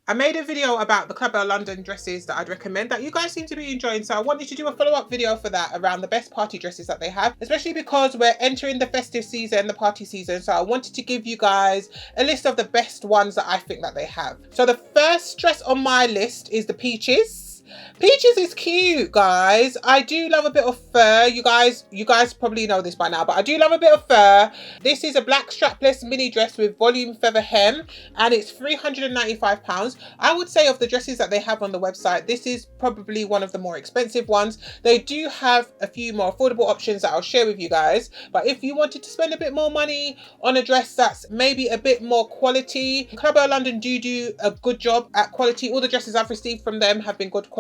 I made a video about the Club L London dresses that I'd recommend that you guys seem to be enjoying, so I wanted to do a follow-up video for that around the best party dresses that they have, especially because we're entering the festive season, the party season, so I wanted to give you guys a list of the best ones that I think that they have. So the first dress on my list is the Peaches. Peaches is cute, guys. I do love a bit of fur. You guys probably know this by now, but I do love a bit of fur. This is a black strapless mini dress with volume feather hem, and it's £395. I would say of the dresses that they have on the website, this is probably one of the more expensive ones. They do have a few more affordable options that I'll share with you guys, but if you wanted to spend a bit more money on a dress that's maybe a bit more quality, Club L London do a good job at quality. All the dresses I've received from them have been good quality.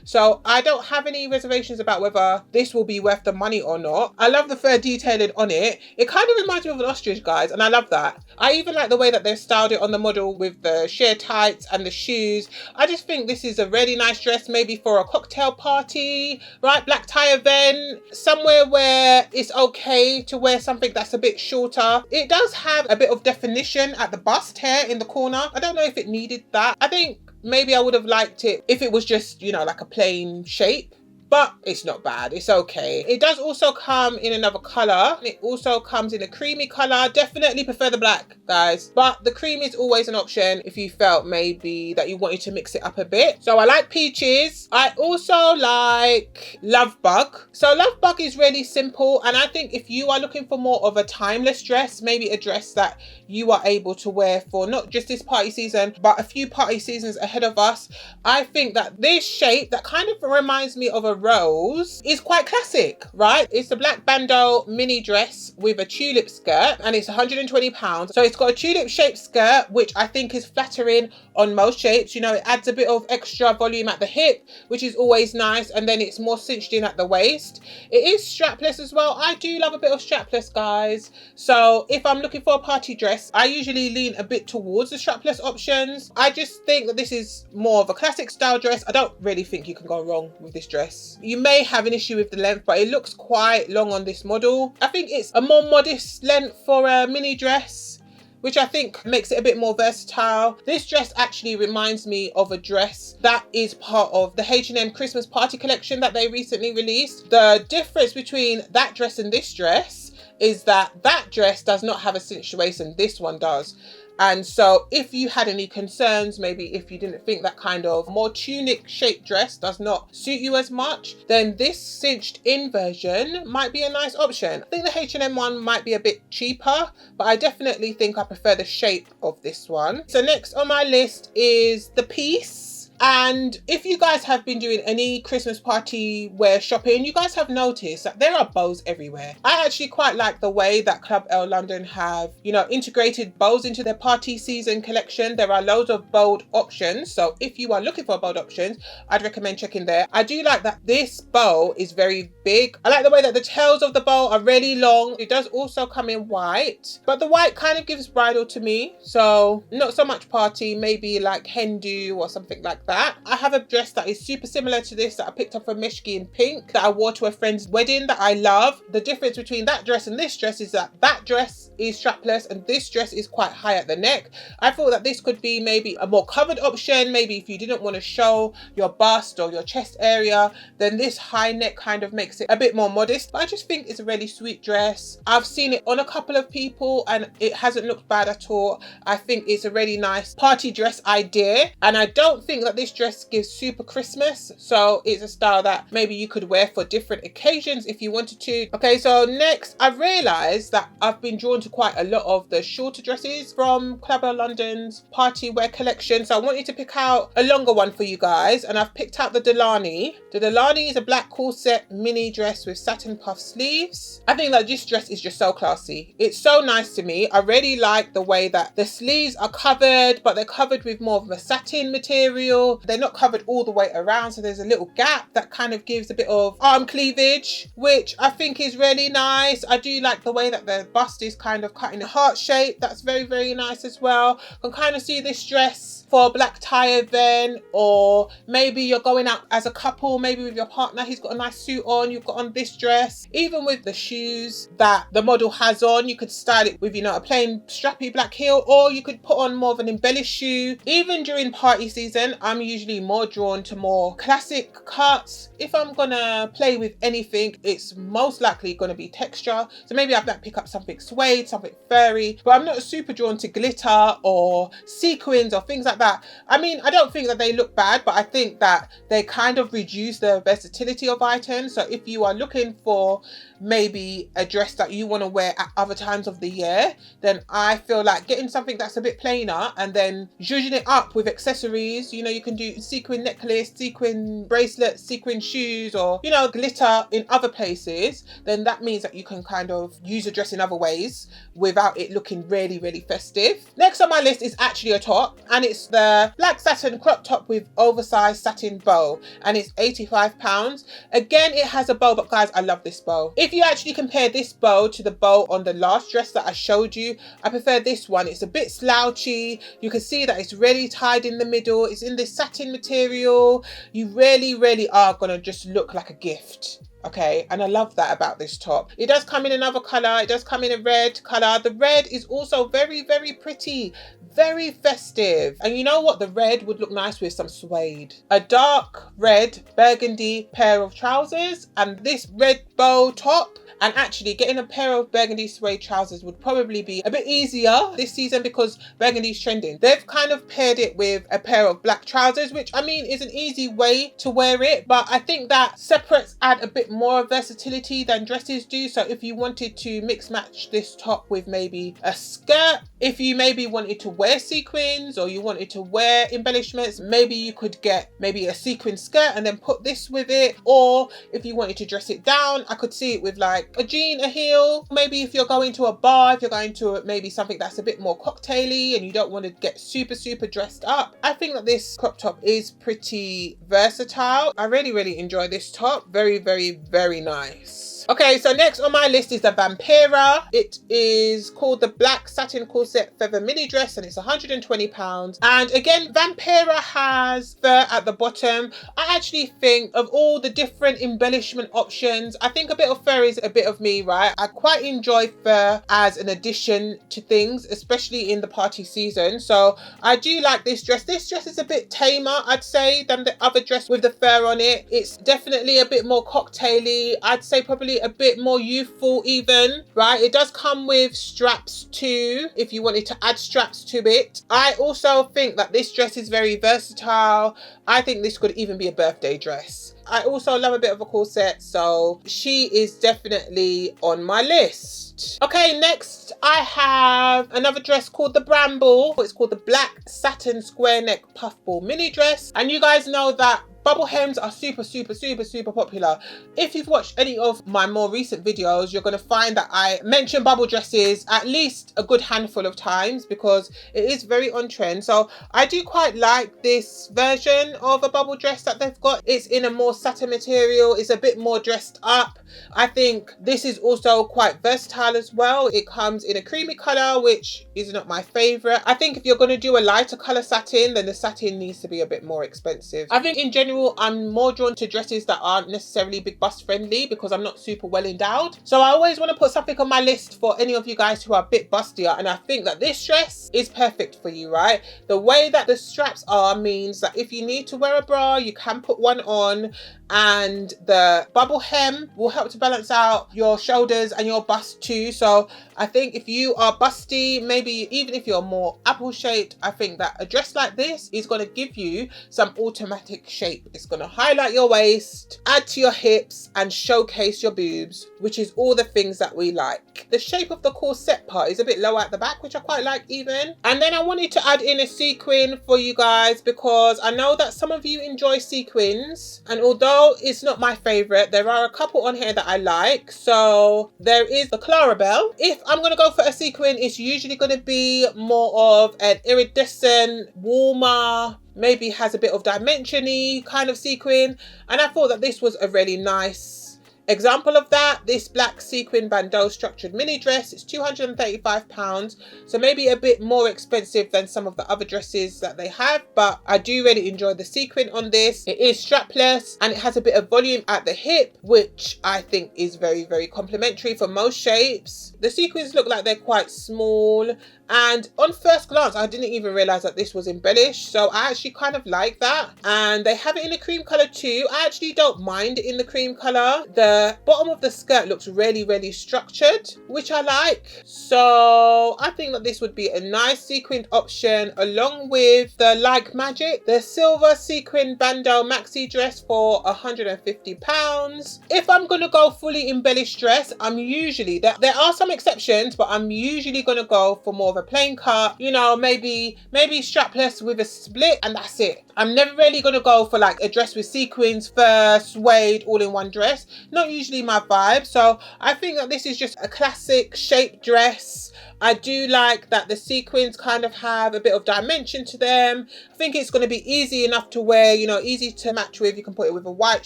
So I don't have any reservations about whether this will be worth the money or not. I love the fur detailing on it. It kind of reminds me of an ostrich, guys, and I love that. I even like the way that they've styled it on the model with the sheer tights and the shoes. I just think this is a really nice dress, maybe for a cocktail party, right? Black tie event, somewhere where it's okay to wear something that's a bit shorter. It does have a bit of definition at the bust hair in the corner. I don't know if it needed that. I think maybe I would have liked it if it was just, you know, like a plain shape, but it's not bad. It's okay. It does also come in another color. It also comes in a creamy color. Definitely prefer the black, guys, but the cream is always an option if you felt maybe that you wanted to mix it up a bit. So I like Peaches. I also like Love Bug. So Love Bug is really simple, and I think if you are looking for more of a timeless dress, maybe a dress that you are able to wear for not just this party season, but a few party seasons ahead of us, I think that this shape that kind of reminds me of a rose is quite classic, right? It's a black bandeau mini dress with a tulip skirt, and it's £120. So it's got a tulip shaped skirt, which I think is flattering on most shapes. You know, it adds a bit of extra volume at the hip, which is always nice, and then it's more cinched in at the waist. It is strapless as well. I do love a bit of strapless, guys. So if I'm looking for a party dress, I usually lean a bit towards the strapless options. I just think that this is more of a classic style dress. I don't really think you can go wrong with this dress. You may have an issue with the length, but it looks quite long on this model. I think it's a more modest length for a mini dress, which I think makes it a bit more versatile. This dress actually reminds me of a dress that is part of the H&M Christmas party collection that they recently released. The difference between that dress and this dress is that that dress does not have a cinched waist and this one does. And so if you had any concerns, maybe if you didn't think that kind of more tunic shaped dress does not suit you as much, then this cinched in version might be a nice option. I think the H&M one might be a bit cheaper, but I definitely think I prefer the shape of this one. So next on my list is the Piece. And if you guys have been doing any Christmas party wear shopping, you guys have noticed that there are bows everywhere. I actually quite like the way that Club L London have, you know, integrated bows into their party season collection. There are loads of bold options. So if you are looking for bold options, I'd recommend checking there. I do like that this bow is very big. I like the way that the tails of the bow are really long. It does also come in white, but the white kind of gives bridal to me. So not so much party, maybe like hen do or something like that. I have a dress that is super similar to this that I picked up from Meshki in pink that I wore to a friend's wedding that I love. The difference between that dress and this dress is that that dress is strapless and this dress is quite high at the neck. I thought that this could be maybe a more covered option. Maybe if you didn't want to show your bust or your chest area, then this high neck kind of makes it a bit more modest. But I just think it's a really sweet dress. I've seen it on a couple of people and it hasn't looked bad at all. I think it's a really nice party dress idea, and I don't think that this dress gives super Christmas, so it's a style that maybe you could wear for different occasions if you wanted to. Okay, so next I've realized that I've been drawn to quite a lot of the shorter dresses from Club L London's party wear collection, so I wanted to pick out a longer one for you guys, and I've picked out the Dalani. The Dalani is a black corset mini dress with satin puff sleeves. I think that this dress is just so classy. It's so nice to me. I really like the way that the sleeves are covered, but they're covered with more of a satin material. heel. They're not covered all the way around, so there's a little gap that kind of gives a bit of arm cleavage, which I think is really nice. I do like the way that the bust is kind of cut in a heart shape. That's very, very nice as well. I can kind of see this dress for a black tie event, or maybe you're going out as a couple, maybe with your partner, he's got a nice suit on, you've got on this dress. Even with the shoes that the model has on, you could style it with, you know, a plain strappy black heel, or you could put on more of an embellished shoe. Even during party season, I'm usually more drawn to more classic cuts. If I'm gonna play with anything, it's most likely gonna be texture. So maybe I might pick up something suede, something furry, but I'm not super drawn to glitter or sequins or things like that. I mean, I don't think that they look bad, but I think that they kind of reduce the versatility of items. So if you are looking for maybe a dress that you want to wear at other times of the year, then I feel like getting something that's a bit plainer and then zhuzhing it up with accessories. You know, you can do sequin necklace, sequin bracelet, sequin shoes, or, you know, glitter in other places. Then that means that you can kind of use a dress in other ways without it looking really, really festive. Next on my list is actually a top, and it's the black satin crop top with oversized satin bow, and it's £85. Again, it has a bow, but guys, I love this bow. If you actually compare this bow to the bow on the last dress that I showed you, I prefer this one. It's a bit slouchy. You can see that it's really tied in the middle. It's in this satin material. You really, really are gonna just look like a gift. Okay, and I love that about this top. It does come in another color. It does come in a red color. The red is also very, very pretty, very festive. And you know what? The red would look nice with some suede. A dark red burgundy pair of trousers and this red bow top. And actually getting a pair of burgundy suede trousers would probably be a bit easier this season because burgundy's trending. They've kind of paired it with a pair of black trousers, which I mean is an easy way to wear it, but I think that separates add a bit more versatility than dresses do. So if you wanted to mix match this top with maybe a skirt, if you maybe wanted to wear sequins or you wanted to wear embellishments, maybe you could get maybe a sequin skirt and then put this with it. Or if you wanted to dress it down, I could see it with like a jean, a heel. Maybe if you're going to a bar, if you're going to maybe something that's a bit more cocktaily and you don't want to get super, super dressed up, I think that this crop top is pretty versatile. I really, really enjoy this top. Very, very, very nice. Okay, so next on my list is the Vampira. It is called the black satin corset feather mini dress and it's £120. And again, Vampira has fur at the bottom. I actually think of all the different embellishment options, I think a bit of fur is a bit of me, right? I quite enjoy fur as an addition to things, especially in the party season. So I do like this dress. This dress is a bit tamer, I'd say, than the other dress with the fur on it. It's definitely a bit more cocktaily. I'd say probably a bit more youthful even, right? It does come with straps too, if you wanted to add straps to it. I also think that this dress is very versatile. I think this could even be a birthday dress. I also love a bit of a corset, so she is definitely on my list. Okay, next I have another dress called the Bramble. It's called the black satin square neck puffball mini dress, and you guys know that bubble hems are super, super, super, super popular. If you've watched any of my more recent videos, you're going to find that I mention bubble dresses at least a good handful of times because it is very on trend. So I do quite like this version of a bubble dress that they've got. It's in a more satin material. It's a bit more dressed up. I think this is also quite versatile as well. It comes in a creamy color, which is not my favorite. I think if you're going to do a lighter color satin, then the satin needs to be a bit more expensive. I think in general, I'm more drawn to dresses that aren't necessarily big bust friendly because I'm not super well endowed. So I always want to put something on my list for any of you guys who are a bit bustier, and I think that this dress is perfect for you, right? The way that the straps are means that if you need to wear a bra, you can put one on, and the bubble hem will help to balance out your shoulders and your bust too. So I think if you are busty, maybe even if you're more apple shaped, I think that a dress like this is going to give you some automatic shape. It's going to highlight your waist, add to your hips and showcase your boobs, which is all the things that we like. The shape of the corset part is a bit low at the back, which I quite like even. And then I wanted to add in a sequin for you guys because I know that some of you enjoy sequins, and although though it's not my favorite, there are a couple on here that I like. So there is the Clarabelle. If I'm going to go for a sequin, it's usually going to be more of an iridescent, warmer, maybe has a bit of dimension-y kind of sequin. And I thought that this was a really nice example of that. This black sequin bandeau structured mini dress, it's £235, so maybe a bit more expensive than some of the other dresses that they have, but I do really enjoy the sequin on this. It is strapless and it has a bit of volume at the hip, which I think is very, very complimentary for most shapes. The sequins look like they're quite small, and on first glance I didn't even realize that this was embellished, so I actually kind of like that. And they have it in a cream color too. I actually don't mind it in the cream color. The bottom of the skirt looks really, really structured, which I like. So I think that this would be a nice sequined option along with the Like Magic, the silver sequin bandeau maxi dress for £150. If I'm gonna go fully embellished dress, I'm usually, there are some exceptions, but I'm usually gonna go for more of a plain cut, you know, maybe strapless with a split, and that's it. I'm never really gonna go for like a dress with sequins, fur, suede, all in one dress. Not usually my vibe. So I think that this is just a classic shape dress. I do like that the sequins kind of have a bit of dimension to them. I think it's going to be easy enough to wear, you know, easy to match with. You can put it with a white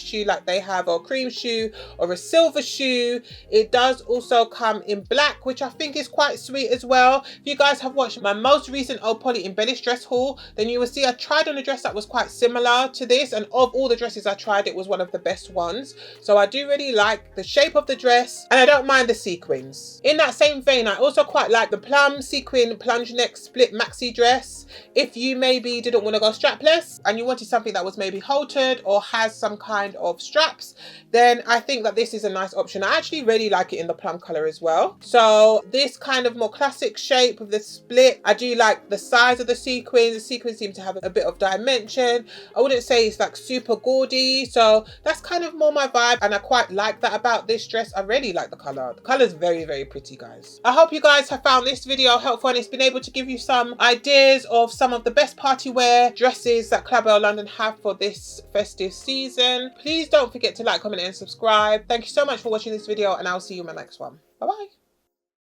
shoe like they have, or a cream shoe, or a silver shoe. It does also come in black, which I think is quite sweet as well. If you guys have watched my most recent Old Polly embellished dress haul, then you will see I tried on a dress that was quite similar to this, and of all the dresses I tried, it was one of the best ones. So I do really like the shape of the dress, and I don't mind the sequins. In that same vein, I also quite like the Plum sequin Plunge-Neck split maxi dress. If you maybe didn't want to go strapless and you wanted something that was maybe haltered or has some kind of straps, then I think that this is a nice option. I actually really like it in the plum color as well. So this kind of more classic shape with the split, I do like the size of the sequins. The sequins seem to have a bit of dimension. I wouldn't say it's like super gaudy, so that's kind of more my vibe, and I quite like that about this dress. I really like the color. The color is very, very pretty, guys. I hope you guys have found this video helpful and it's been able to give you some ideas of some of the best party wear dresses that Clarabelle London have for this festive season. Please don't forget to like, comment and subscribe. Thank you so much for watching this video, and I'll see you in my next one. Bye bye.